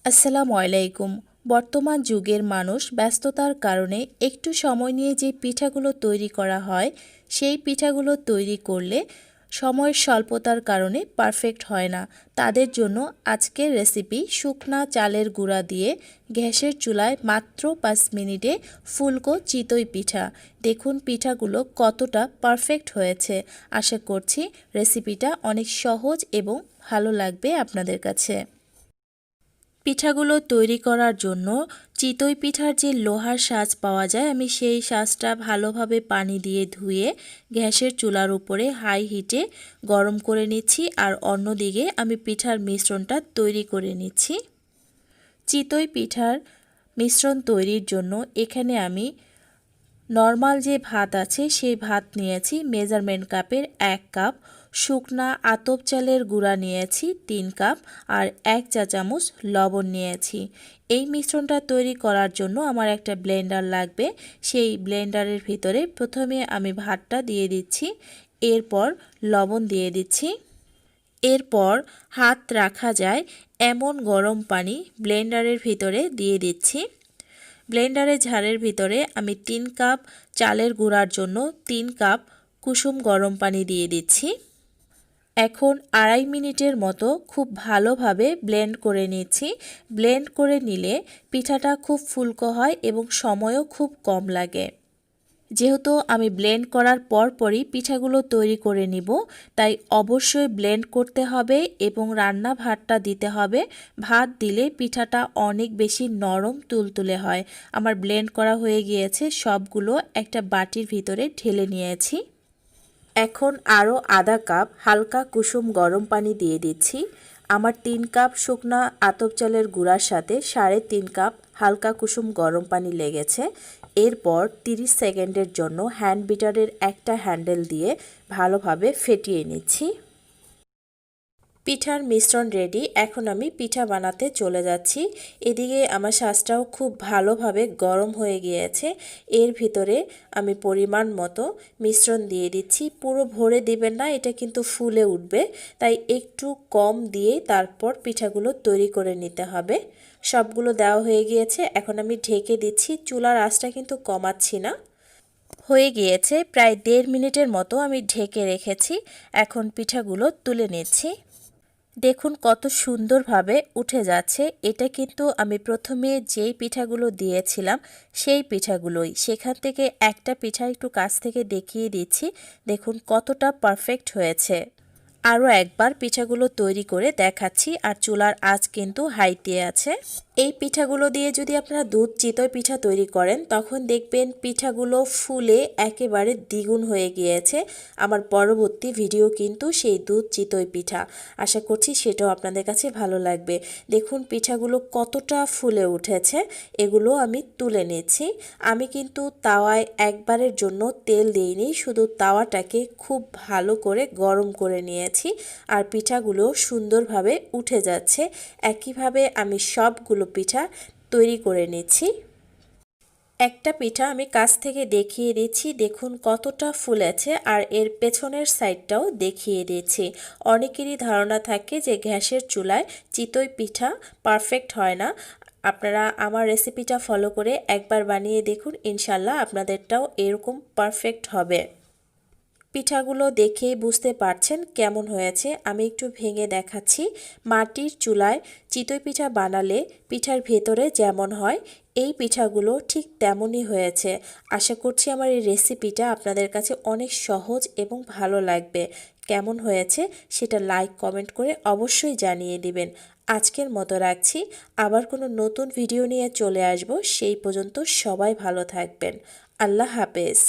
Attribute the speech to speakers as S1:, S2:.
S1: আসসালামু আলাইকুম। বর্তমান যুগের মানুষ ব্যস্ততার কারণে একটু সময় নিয়ে যে পিঠাগুলো তৈরি করা হয়, সেই পিঠাগুলো তৈরি করলে সময়ের স্বল্পতার কারণে পারফেক্ট হয় না। তাদের জন্য আজকের রেসিপি শুকনা চালের গুঁড়া দিয়ে গ্যাসের চুলায় মাত্র 5 মিনিটে ফুলকো চিতই পিঠা। দেখুন পিঠাগুলো কতটা পারফেক্ট হয়েছে। আশা করছি রেসিপিটা অনেক সহজ এবং ভালো লাগবে আপনাদের কাছে। পিঠাগুলো তৈরি করার জন্য চিতই পিঠার যে লোহার সাজ পাওয়া যায়, আমি সেই সাজটা ভালোভাবে পানি দিয়ে ধুয়ে গ্যাসের চুলার উপরে হাই হিটে গরম করে নিচ্ছি। আর অন্যদিকে আমি পিঠার মিশ্রণটা তৈরি করে নিচ্ছি। চিতই পিঠার মিশ্রণ তৈরির জন্য এখানে আমি নর্মাল যে ভাত আছে সেই ভাত নিয়েছি মেজারমেন্ট কাপের 1 কাপ, শুকনা আতপ চালের গুঁড়া নিয়েছি 3 কাপ আর 1 চা চামচ লবণ নিয়েছি। এই মিশ্রণটা তৈরি করার জন্য আমার একটা ব্লেন্ডার লাগবে। সেই ব্লেন্ডারের ভিতরে প্রথমে আমি ভাতটা দিয়ে দিচ্ছি, এরপর লবণ দিয়ে দিচ্ছি। এরপর হাত রাখা যায় এমন গরম পানি ব্লেন্ডারের ভিতরে দিয়ে দিচ্ছি। ব্লেন্ডারের ঝাড়ের ভিতরে আমি 3 কাপ চালের গুঁড়ার জন্য 3 কাপ কুসুম গরম পানি দিয়ে দিচ্ছি। এখন 2.5 মিনিটের মতো খুব ভালোভাবে ব্লেন্ড করে নিচ্ছি। ব্লেন্ড করে নিলে পিঠাটা খুব ফুলকো হয় এবং সময়ও খুব কম লাগে। যেহেতু আমি ব্লেন্ড করার পরই পিঠাগুলো তৈরি করে নিব, তাই অবশ্যই ব্লেন্ড করতে হবে এবং রান্না ভাতটা দিতে হবে। ভাত দিলে পিঠাটা অনেক বেশি নরম তুলতুলে হয়। আমার ব্লেন্ড করা হয়ে গিয়েছে, সবগুলো একটা বাটির ভিতরে ঢেলে নিয়েছি। এখন আরও আধা কাপ হালকা কুসুম গরম পানি দিয়ে দিচ্ছি। আমার 3 কাপ শুকনা আতপ চালের গুঁড়ার সাথে 3.5 কাপ হালকা কুসুম গরম পানি লেগেছে। এরপর 30 সেকেন্ডের জন্য হ্যান্ড বিটারের একটা হ্যান্ডেল দিয়ে ভালোভাবে ফেটিয়ে নিচ্ছি। পিঠার মিশ্রণ রেডি। এখন আমি পিঠা বানাতে চলে যাচ্ছি। এদিকে আমার শাঁসটাও খুব ভালোভাবে গরম হয়ে গিয়েছে। এর ভিতরে আমি পরিমাণ মতো মিশ্রণ দিয়ে দিচ্ছি। পুরো ভরে দিবেন না, এটা কিন্তু ফুলে উঠবে, তাই একটু কম দিয়ে তারপর পিঠাগুলো তৈরি করে নিতে হবে। সবগুলো দেওয়া হয়ে গিয়েছে, এখন আমি ঢেকে দিচ্ছি। চুলার আঁচটা কিন্তু কমাচ্ছি না। হয়ে গিয়েছে প্রায় 1.5 মিনিটের মতো আমি ঢেকে রেখেছি। এখন পিঠাগুলো তুলে নিচ্ছি। দেখুন কত সুন্দরভাবে উঠে যাচ্ছে। এটা কিন্তু আমি প্রথমে যেই পিঠাগুলো দিয়েছিলাম সেই পিঠাগুলোই, সেখান থেকে একটা পিঠা একটু কাছ থেকে দেখিয়ে দিচ্ছি। দেখুন কতটা পারফেক্ট হয়েছে। আরও একবার পিঠাগুলো তৈরি করে দেখাচ্ছি, আর চুলার আঁচ কিন্তু হাইতে আছে। এই পিঠাগুলো দিয়ে যদি আপনারা দুধ চিতই পিঠা তৈরি করেন, তখন দেখবেন পিঠাগুলো ফুলে একেবারে দ্বিগুণ হয়ে গিয়েছে। আমার পরবর্তী ভিডিও কিন্তু সেই দুধ চিতই পিঠা, আশা করছি সেটাও আপনাদের কাছে ভালো লাগবে। দেখুন পিঠাগুলো কতটা ফুলে উঠেছে। এগুলো আমি তুলে নিচ্ছি। আমি কিন্তু তাওয়ায় একবারের জন্য তেল দিইনি, শুধু তাওয়াটাকে খুব ভালো করে গরম করে নিয়েছি। আর পিঠাগুলো সুন্দরভাবে উঠে যাচ্ছে। একইভাবে আমি সবগুলো পিঠা তৈরি করে নিচ্ছি। একটা পিঠা আমি কাছ থেকে দেখিয়ে দিচ্ছি। দেখুন কতটা ফুলেছে, আর এর পেছনের সাইডটাও দেখিয়ে দিচ্ছি। অনেকেরই ধারণা থাকে যে গ্যাসের চুলায় চিতই পিঠা পারফেক্ট হয় না। আপনারা আমার রেসিপিটা ফলো করে একবার বানিয়ে দেখুন, ইনশাল্লাহ আপনাদেরটাও এরকম পারফেক্ট হবে। পিঠাগুলো দেখেই বুঝতে পারছেন কেমন হয়েছে। আমি একটু ভেঙে দেখাচ্ছি। মাটির চুলায় চিতই পিঠা বানালে পিঠার ভেতরে যেমন হয়, এই পিঠাগুলো ঠিক তেমনই হয়েছে। আশা করছি আমার এই রেসিপিটা আপনাদের কাছে অনেক সহজ এবং ভালো লাগবে। কেমন হয়েছে সেটা লাইক কমেন্ট করে অবশ্যই জানিয়ে দিবেন। আজকের মতো রাখছি, আবার কোনো নতুন ভিডিও নিয়ে চলে আসব। সেই পর্যন্ত সবাই ভালো থাকবেন। আল্লাহ হাফেজ।